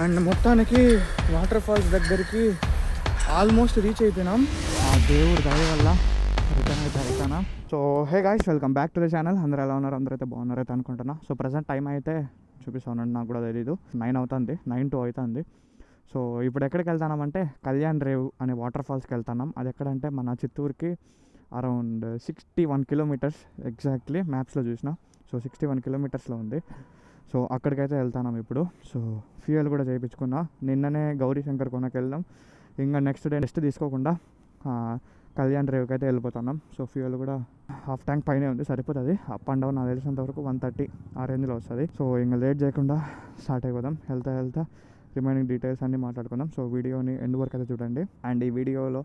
And మొత్తానికి water falls దగ్గరికి almost reach అయిపోయినాం. ఆ దేవుడు దయ వల్ల రిటర్న్ అయితే అవుతానా. So hey guys, welcome back to the channel. అందరూ ఎలా ఉన్నారు? అందరూ అయితే బాగున్నారైతే అనుకుంటున్నా. సో ప్రజెంట్ టైం అయితే చూపిస్తానండి, నాకు కూడా తెలీదు. 9 అవుతుంది, 9 అవుతుంది. సో ఇప్పుడు ఎక్కడికి వెళ్తామంటే కళ్యాణ్ రేవ్ అనే వాటర్ ఫాల్స్కి వెళ్తున్నాం. అది ఎక్కడంటే మన చిత్తూరుకి అరౌండ్ 61 కిలోమీటర్స్ ఎగ్జాక్ట్లీ మ్యాప్స్లో చూసిన. సో 61 కిలోమీటర్స్లో ఉంది. సో అక్కడికైతే వెళ్తున్నాం ఇప్పుడు. సో ఫ్యూయల్ కూడా చేయించుకున్నా. నిన్ననే గౌరీ శంకర్ కొనకి వెళ్దాం. ఇంకా నెక్స్ట్ డే రెస్ట్ తీసుకోకుండా కళ్యాణ్ రేవ్కి అయితే వెళ్ళిపోతున్నాం. సో ఫ్యూయల్ కూడా హాఫ్ ట్యాంక్ పైనే ఉంది, సరిపోతుంది. అప్ అండ్ డౌన్ నాకు తెలిసినంత వరకు 130 ఆ రేంజ్లో వస్తుంది. సో ఇంకా లేట్ చేయకుండా స్టార్ట్ అయిపోదాం. వెళ్తా రిమైనింగ్ డీటెయిల్స్ అన్నీ మాట్లాడుకుందాం. సో వీడియోని ఎండ్ వరకు అయితే చూడండి. అండ్ ఈ వీడియోలో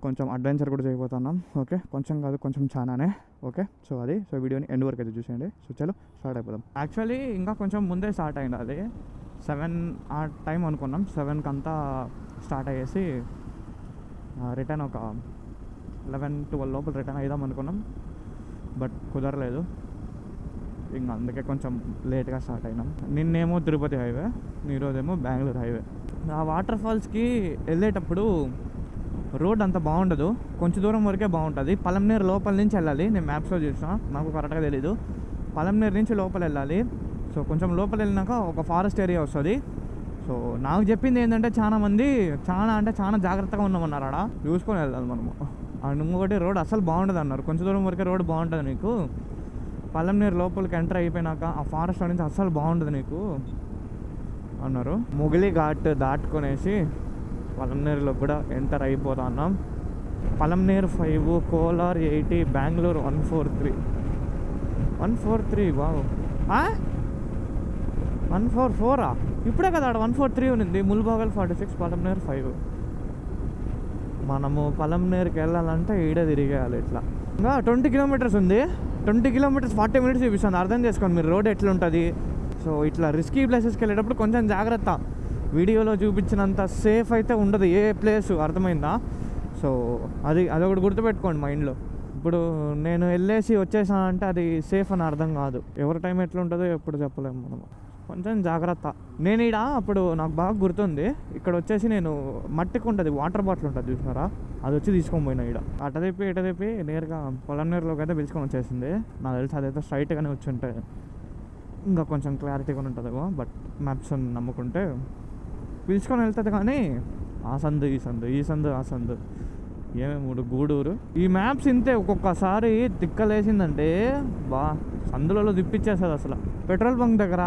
కొంచెం అడ్వెంచర్ కూడా చేయబోతున్నాం. ఓకే, కొంచెం కాదు, కొంచెం చాలానే. ఓకే, సో వీడియోని ఎండ్ వరకు అయితే చూసేయండి. సో చలో స్టార్ట్ అయిపోదాం. యాక్చువల్లీ ఇంకా కొంచెం ముందే స్టార్ట్ అయింది. అది 7 ఆ టైం అనుకున్నాం. 7కి అంతా స్టార్ట్ అయ్యేసి రిటర్న్ ఒక 11-12 లోపల రిటర్న్ అయిదాం అనుకున్నాం. బట్ కుదరలేదు. ఇంకా అందుకే కొంచెం లేట్గా స్టార్ట్ అయినాం. నిన్నేమో తిరుపతి హైవే, ఈరోజేమో బెంగళూరు హైవే. ఆ వాటర్ ఫాల్స్కి వెళ్ళేటప్పుడు రోడ్ అంత బాగుండదు, కొంచెం దూరం వరకే బాగుంటుంది. పలంనేరు లోపల నుంచి వెళ్ళాలి. నేను మ్యాప్స్లో చూసిన, నాకు కరెక్ట్గా తెలీదు. పలంనేరు నుంచి లోపల వెళ్ళాలి. సో కొంచెం లోపల వెళ్ళినాక ఒక ఫారెస్ట్ ఏరియా వస్తుంది. సో నాకు చెప్పింది ఏంటంటే చాలా జాగ్రత్తగా ఉన్నామన్నారు. ఆడ చూసుకొని వెళ్ళాలి మనము. అండ్ ఇంకొకటి రోడ్ అసలు బాగుండదు అన్నారు. కొంచెం దూరం వరకే రోడ్ బాగుంటుంది నీకు, పలంనేరు లోపలికి ఎంటర్ అయిపోయినాక ఆ ఫారెస్ట్ నుంచి అస్సలు బాగుంటుంది నీకు అన్నారు. మొగిలి ఘాట్ దాటుకొనేసి పలంనేరులో కూడా ఎంటర్ అయిపోతున్నాం. పలంనేరు 5, కోలార్ 80, బెంగళూరు 143. వావ్, 144 ఇప్పుడే కదా ఆడ 143 ఉంది. ముల్బాగల్ 46, పలంనేరు 5. మనము పలంనేరుకి వెళ్ళాలంటే ఈడే తిరిగేయాలి ఇట్లా. ఇంకా 20 కిలోమీటర్స్ ఉంది. 20 కిలోమీటర్స్ 40 మినిట్స్ చూపిస్తుంది. అర్థం చేసుకోండి మీరు రోడ్ ఎట్లుంటుంది. సో ఇట్లా రిస్కీ ప్లేసెస్కి వెళ్ళేటప్పుడు కొంచెం జాగ్రత్త. వీడియోలో చూపించినంత సేఫ్ అయితే ఉండదు ఏ ప్లేసు, అర్థమైందా? సో అదొకటి గుర్తుపెట్టుకోండి మైండ్లో. ఇప్పుడు నేను వెళ్ళేసి వచ్చేసానంటే అది సేఫ్ అని అర్థం కాదు. ఎవరి టైం ఎట్లా ఉంటుందో ఎప్పుడు చెప్పలేము మనము. కొంచెం జాగ్రత్త. నేను అప్పుడు నాకు బాగా గుర్తుంది, ఇక్కడ వచ్చేసి నేను మట్టికి ఉంటుంది వాటర్ బాటిల్ ఉంటుంది చూసారా, అది వచ్చి తీసుకొని పోయినా. అట తిప్పి నేరుగా పొలంనేరులోకి అయితే పిలుచుకొని వచ్చేసింది. నాకు తెలిసి అదైతే స్ట్రైట్గానే వచ్చి ఉంటే ఇంకా కొంచెం క్లారిటీగా ఉంటుంది. బట్ మ్యాప్స్ నమ్ముకుంటే పిలుచుకొని వెళ్తుంది. కానీ ఆ సందు ఈ సందు ఏమేమి గూడూరు. ఈ మ్యాప్స్ ఇంతే, ఒక్కొక్కసారి తిక్కలేసిందంటే సందులలో తిప్పించేస్తుంది అసలు. పెట్రోల్ బంక్ దగ్గర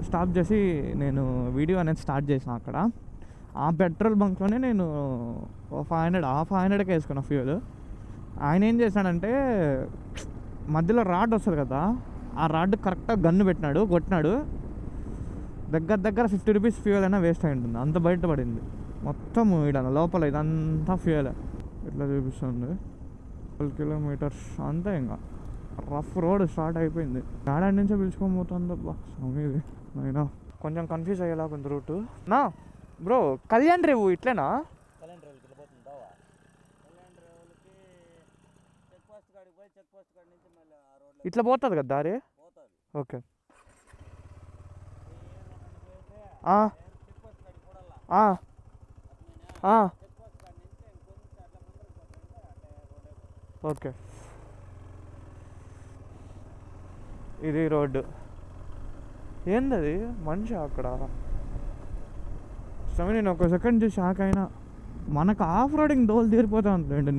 స్టాప్ చేసి నేను వీడియో అనేది స్టార్ట్ చేసిన. అక్కడ ఆ పెట్రోల్ బంక్లోనే నేను 500కి వేసుకున్నా ఫ్యూయల్. ఆయన ఏం చేశాడంటే మధ్యలో రాడ్ వస్తుంది కదా, ఆ రాడ్ కరెక్ట్గా గన్ను కొట్టినాడు. దగ్గర 50 రూపీస్ ఫ్యూయల్ అయినా వేస్ట్ అయి ఉంటుంది. అంత బయటపడింది మొత్తం. లోపల ఇదంతా ఫ్యూయల్ ఇట్లా చూపిస్తుంది. 12 కిలోమీటర్స్ అంతే. ఇంకా రఫ్ రోడ్ స్టార్ట్ అయిపోయింది. గాడాడి నుంచే పిలుచుకొని పోతుంది. స్వామిది అయినా కొంచెం కన్ఫ్యూజ్ అయ్యేలా కొంత రూటు. నా బ్రో, కళ్యాణ్ రేవు ఇట్లేనా? ఇట్లా పోతుంది కదా దారి? ఓకే. ఓకే, ఇది రోడ్డు. ఏందది మనిషి అక్కడ? సరే, నేను ఒక సెకండ్ చూసి షాక్ అయినా. మనకు ఆఫ్ రోడింగ్ దోలు తీరిపోతా ఉంటుందండి.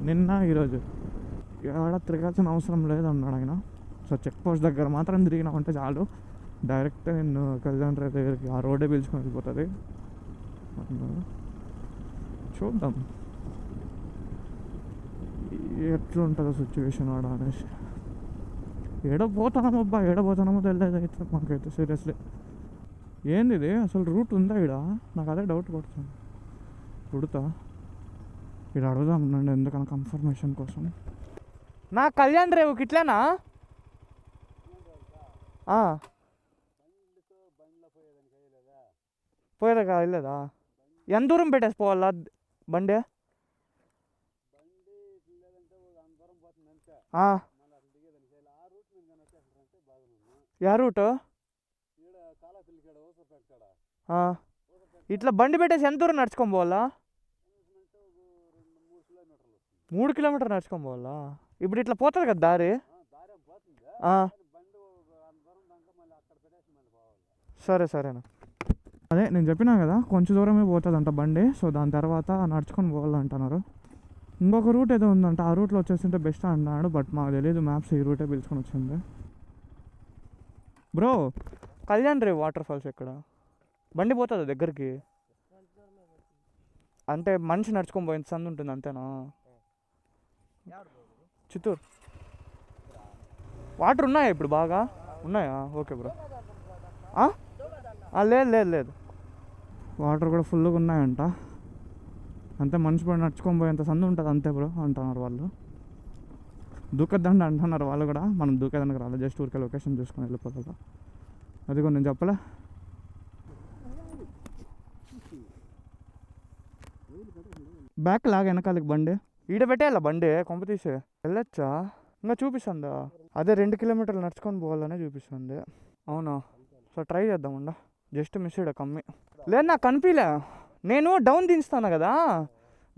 నిన్న ఈరోజు ఎక్కడ తిరగాల్సిన అవసరం లేదన్నాడు ఆయన. సో చెక్ పోస్ట్ దగ్గర మాత్రం తిరిగినామంటే చాలు, డైరెక్ట్ నేను కళ్యాణ్ రేవ్ దగ్గరికి ఆ రోడ్డే పిలుచుకొని వెళ్ళిపోతుంది. చూద్దాం ఎట్లుంటుందో సిచ్యువేషన్ ఆడ అనేసి. ఏడపోతానమో తెలియదు అయితే మాకైతే సీరియస్లీ. ఏంది ఇది అసలు రూట్ ఉందా ఈడ? నాకు అదే డౌట్ పడుతుంది. ఇక్కడ అడుగుదాం నన్ను, ఎందుకన్నా కన్ఫర్మేషన్ కోసం. నా కళ్యాణ్ రేవుకి ఇట్లేనా? పోయేదా వెళ్ళలేదా? ఎంత దూరం పెట్టేసి పోవాలా బండి? Yeah route? ఇట్లా బండి పెట్టేసి ఎంత దూరం నడుచుకొని పోవాలా? 3 కిలోమీటర్ నడుచుకొని పోవాలా? ఇప్పుడు ఇట్లా పోతుంది కదా దారి. సరే సరేనా. అదే నేను చెప్పినా కదా, కొంచెం దూరమే పోతుందంట బండి. సో దాని తర్వాత నడుచుకొని పోవాలంటున్నారు. ఇంకొక రూట్ ఏదో ఉందంట, ఆ రూట్లో వచ్చేస్తుంటే బెస్ట్ అన్నాడు. బట్ మాకు తెలియదు, మ్యాప్స్ ఈ రూటే పిలుచుకొని వచ్చింది. బ్రో కళ్యాణ్ రేవ్ వాటర్ ఫాల్స్ ఎక్కడ? బండి పోతుందా దగ్గరికి? అంటే మనిషి నడుచుకొని పోయింది సందు ఉంటుంది అంతేనా? చిత్తూరు. వాటర్ ఉన్నాయా ఇప్పుడు? బాగా ఉన్నాయా? Okay bro. లేదు లేదు లేదు, వాటర్ కూడా ఫుల్గా ఉన్నాయంట. అంతే, మనిషి పడి నడుచుకొని పోయేంత సందు ఉంటుంది అంతే బ్రో అంటున్నారు వాళ్ళు. దూకద్దండి అంటున్నారు వాళ్ళు కూడా. మనం దూకేదానికి రాలేదు, జస్ట్ ఊరికే లొకేషన్ చూసుకొని వెళ్ళిపోతుందా. అది కూడా నేను చెప్పలే. బ్యాక్ లాగా వెనకాలకి బండి ఈడ పెట్టేయాల, బండి కొంప తీసే వెళ్ళొచ్చా? ఇంకా చూపిస్తుందా? అదే 2 కిలోమీటర్లు నడుచుకొని పోవాలనే చూపిస్తుంది. అవునా? సో ట్రై చేద్దామండా. జస్ట్ మిస్ ఇడ కమ్మి లేదు, నాకు కనిపించలే. నేను డౌన్ దించుతాను కదా,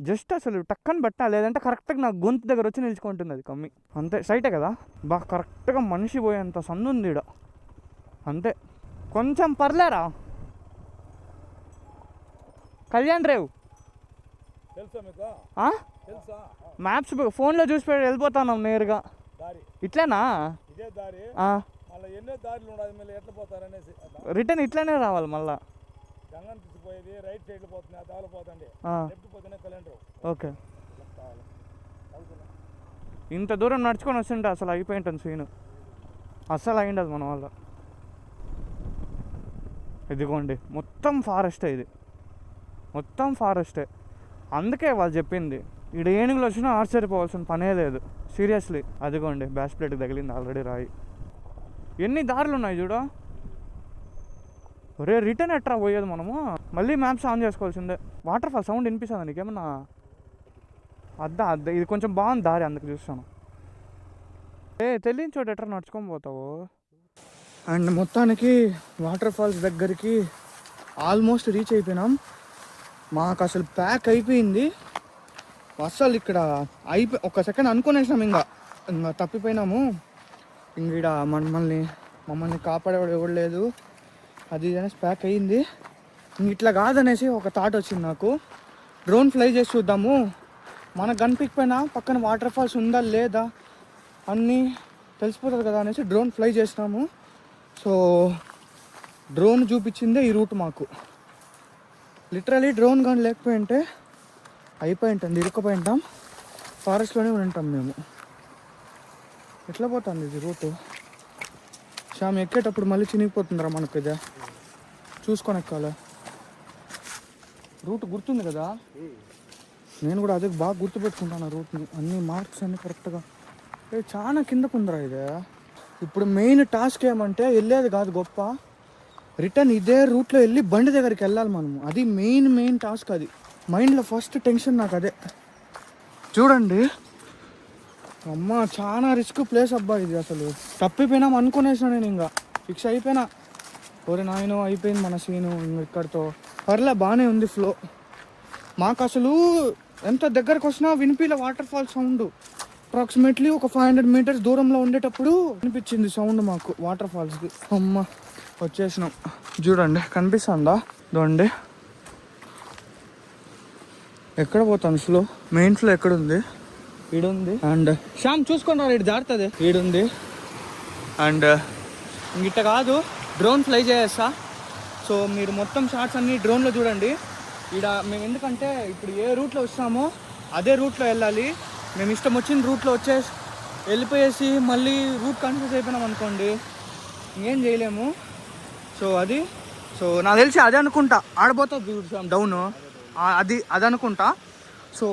జస్ట్ అసలు టక్కని పెట్టా, లేదంటే కరెక్ట్గా నాకు గొంతు దగ్గర వచ్చి నిలుచుకుంటుంది అది కమ్మి. అంతే, సైటే కదా, బాగా కరెక్ట్గా మనిషి పోయేంత సందు ఉంది ఈడ. అంతే, కొంచెం పర్లేరా. కళ్యాణ్ రేవ్ మ్యాప్స్ ఫోన్లో చూసి వెళ్ళిపోతాను నేరుగా. ఇట్లేనా? రిటర్న్ ఇట్లానే రావాలి మళ్ళా? ఓకే. ఇంత దూరం నడుచుకొని వస్తుంటే అసలు అయిపోయింటుంది సీను, అస్సలు అయిండదు మన వల్ల. ఇదిగోండి మొత్తం ఫారెస్టే, ఇది మొత్తం ఫారెస్టే. అందుకే వాళ్ళు చెప్పింది ఇక్కడ ఏనుగులు వచ్చినా ఆశ్చర్యపోవాల్సిన పనే లేదు, సీరియస్లీ. అదిగోండి బ్యాష్ ప్లేట్కి తగిలింది ఆల్రెడీ రాయి. ఎన్ని దారులు ఉన్నాయి చూడ. ఒరే రిటర్న్ ఎట్రా పోయేది మనము? మళ్ళీ మ్యాప్స్ ఆన్ చేసుకోవాల్సిందే. వాటర్ ఫాల్ సౌండ్ వినిపిస్తుంది నీకేమన్నా? అద్దా ఇది కొంచెం బాగుంది దారి, అందుకు చూస్తాను. తెలియని చోట ఎట్రా నడుచుకొని పోతావు? అండ్ మొత్తానికి వాటర్ ఫాల్స్ దగ్గరికి ఆల్మోస్ట్ రీచ్ అయిపోయినాం. మాకు అసలు ప్యాక్ అయిపోయింది అస్సలు. ఇక్కడ ఒక సెకండ్ అనుకునేసినాం, ఇంకా తప్పిపోయినాము. ఇంక ఇక్కడ మమ్మల్ని కాపాడేవాడు ఎవడు లేదు, అది అనేసి ప్యాక్ అయ్యింది. ఇంక ఇట్లా కాదనేసి ఒక థాట్ వచ్చింది నాకు, డ్రోన్ ఫ్లై చేసి చూద్దాము, మనకు కనిపించకపోయినా పక్కన వాటర్ ఫాల్స్ ఉందా లేదా అన్నీ తెలిసిపోతుంది కదా అనేసి డ్రోన్ ఫ్లై చేసినాము. సో డ్రోన్ చూపించిందే ఈ రూట్ మాకు. లిటరలీ డ్రోన్ కానీ లేకపోయింటే అయిపోయి ఉంటుంది, ఇరుక్కుపోయి ఉంటాం, ఫారెస్ట్లోనే ఉంటాం మేము. ఎట్లా పోతుంది ఇది రూటు? శ్యామ్ ఎక్కేటప్పుడు మళ్ళీ చినిగిపోతుందిరా మనకు, ఇదే చూసుకొని ఎక్కాలి. రూట్ గుర్తుంది కదా, నేను కూడా అదే బాగా గుర్తుపెట్టుకుంటాను ఆ రూట్ని, అన్ని మార్క్స్ అన్నీ కరెక్ట్గా. చాలా కిందకు ఉందిరా ఇదే. ఇప్పుడు మెయిన్ టాస్క్ ఏమంటే వెళ్ళేది కాదు గొప్ప, రిటర్న్ ఇదే రూట్లో వెళ్ళి బండి దగ్గరికి వెళ్ళాలి మనము. అది మెయిన్ టాస్క్. అది మైండ్లో ఫస్ట్ టెన్షన్ నాకు అదే. చూడండి అమ్మ, చాలా రిస్క్ ప్లేస్ అబ్బా ఇది. అసలు తప్పిపోయినాం అనుకునేసిన నేను, ఇంకా ఫిక్స్ అయిపోయినా. ఒరే నాయనో అయిపోయింది మన సీను ఇక్కడితో. పర్లే బాగానే ఉంది ఫ్లో. మాకు అసలు ఎంత దగ్గరకు వచ్చినా వినిపిలే వాటర్ ఫాల్ సౌండ్. అప్రాక్సిమేట్లీ ఒక 500 మీటర్స్ దూరంలో ఉండేటప్పుడు వినిపించింది సౌండ్ మాకు వాటర్ ఫాల్స్కి. అమ్మ వచ్చేసినాం. చూడండి కనిపిస్తుందా? చూడండి ఎక్కడ పోతాను ఫ్లో, మెయిన్ ఫ్లో ఎక్కడుంది? ఈడుంది. అండ్ శ్యామ్ చూసుకున్నారు, ఇటు జారుతుంది, ఈడుంది. అండ్ ఇంగిట్ట కాదు, డ్రోన్ ఫ్లై చేస్తా. సో మీరు మొత్తం షార్ట్స్ అన్నీ డ్రోన్లో చూడండి. ఈడ మేము ఎందుకంటే ఇప్పుడు ఏ రూట్లో వస్తామో అదే రూట్లో వెళ్ళాలి. మేము ఇష్టం వచ్చిన రూట్లో వెళ్ళిపోయేసి మళ్ళీ రూట్ కన్ఫ్యూజ్ అయిపోయినాం అనుకోండి, ఇంకేం చేయలేము. సో నాకు తెలిసి అదే అనుకుంటా, ఆడబోతుంది డౌన్, అది అనుకుంటా. సో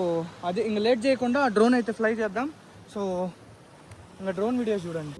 అది ఇంకా లేట్ చేయకుండా డ్రోన్ అయితే ఫ్లై చేద్దాం. సో ఇంకా డ్రోన్ వీడియోస్ చూడండి.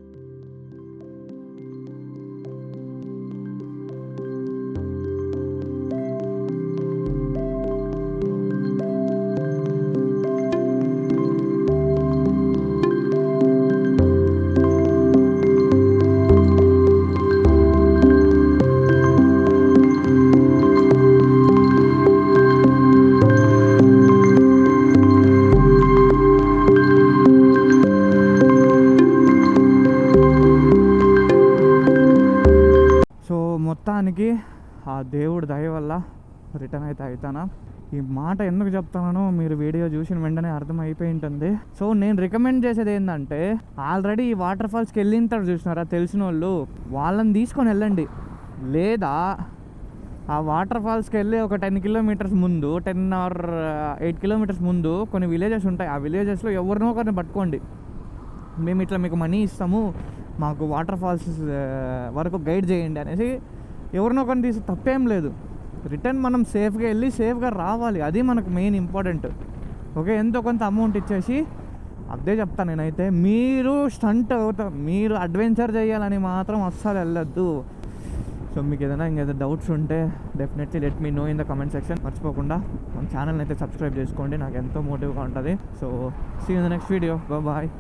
మొత్తానికి ఆ దేవుడి దయ వల్ల రిటర్న్ అయితే అవుతానా. ఈ మాట ఎందుకు చెప్తానో మీరు వీడియో చూసిన వెంటనే అర్థమైపోయి ఉంటుంది. సో నేను రికమెండ్ చేసేది ఏంటంటే, ఆల్రెడీ ఈ వాటర్ ఫాల్స్కి వెళ్ళింటారు చూసినారా తెలిసిన వాళ్ళు, వాళ్ళని తీసుకొని వెళ్ళండి. లేదా ఆ వాటర్ ఫాల్స్కి వెళ్ళి ఒక 10 కిలోమీటర్స్ ముందు, 10 or 8 కిలోమీటర్స్ ముందు కొన్ని విలేజెస్ ఉంటాయి. ఆ విలేజెస్లో ఎవరినో ఒకరిని పట్టుకోండి, మేము ఇట్లా మీకు మనీ ఇస్తాము, మాకు వాటర్ ఫాల్స్ వరకు గైడ్ చేయండి అనేసి ఎవరినో ఒకరిని తీసి తప్పేం లేదు. రిటర్న్ మనం సేఫ్గా వెళ్ళి సేఫ్గా రావాలి, అది మనకు మెయిన్ ఇంపార్టెంట్. ఓకే, ఎంతో కొంత అమౌంట్ ఇచ్చేసి అదే చెప్తాను నేనైతే, మీరు స్టంట్ మీరు అడ్వెంచర్ చేయాలని మాత్రం అస్సలు వెళ్ళొద్దు. సో మీకు ఇంకేదైనా డౌట్స్ ఉంటే definitely let me know in the comment section. మర్చిపోకుండా మన ఛానల్ని అయితే సబ్స్క్రైబ్ చేసుకోండి, నాకు ఎంతో మోటివ్గా ఉంటుంది. So see in the next video, bye.